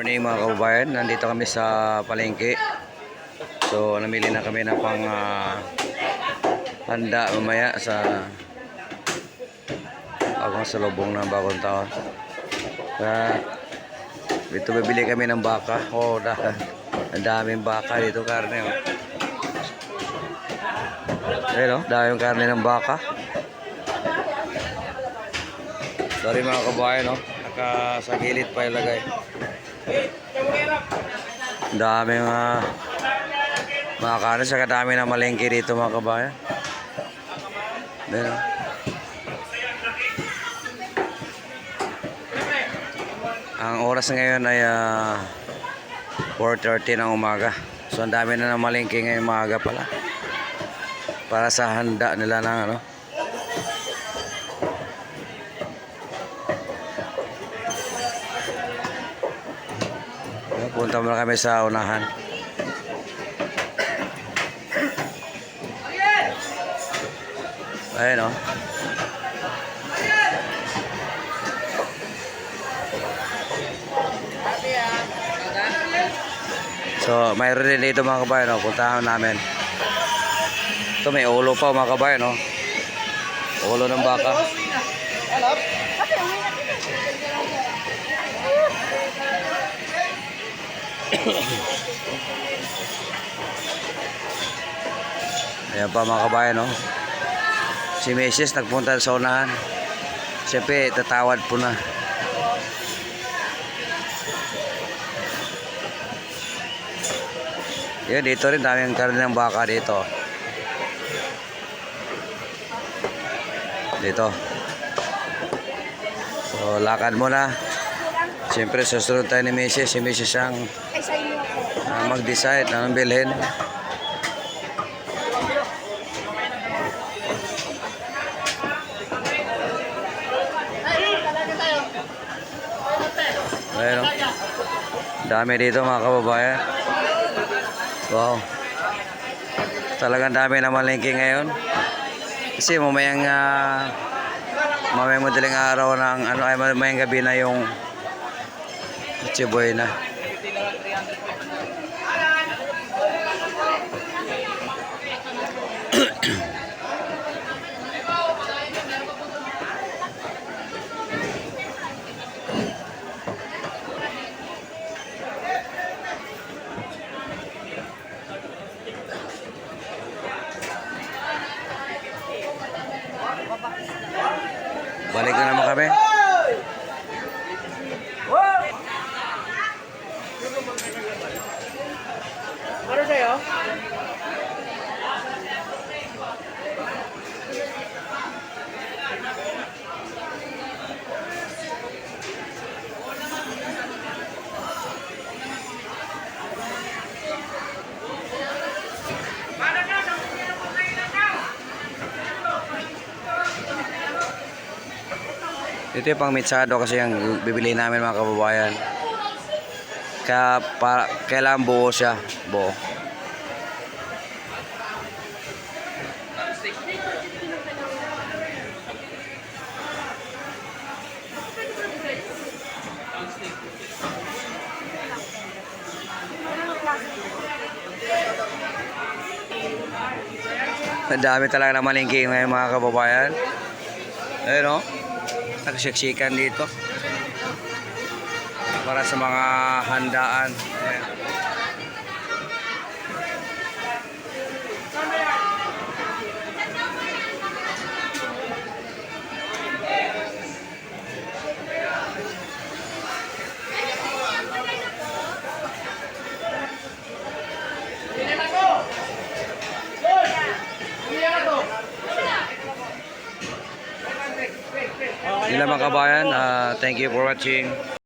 Morning mga kababayan, nandito kami sa palengke. So namili na kami ng pang handa mamaya sa bagong salubong ng bagong taon. Dito bibili kami ng baka. Ang daming baka dito, karne. Ayun, daming karne ng baka. Sorry mga kababayan, sa gilid pa ilagay. Dami mga kanin, saka dami na malengke dito mga kabayan. Ayan, ang oras ngayon ay 4:30 ng umaga. So ang dami na ng malengke ngayong umaga pala, para sa handa nila ng punta muna kami sa unahan. Ayan, so mayroon din dito mga kabayan, puntahan namin. Ito may ulo pa mga kabayan, ulo ng baka. Ayan pa mga kabayan, si Mrs. nagpunta sa unahan. Siyempre tatawad po na. Yan, dito rin daming karne ng baka dito. So lakad muna. Siyempre susunod tayo ni Mrs. Si Mrs. ang mag-decide anong bilhin. Ayan, dami dito mga kababayan. Wow, talagang dami na malengke ngayon. Kasi mamayang madaling araw ng mamayang gabi na yung Chiboy na. Balik na naman kami. Ano sa'yo? Ito yung pang mitsado kasi yung bibili namin mga kababayan. Kailangan buo siya. Buo. Ang dami talaga na malingking ngayon mga kababayan. Ayun, nagsiksikan dito para sa mga handaan. Ayan. Sila mga kabayan, thank you for watching.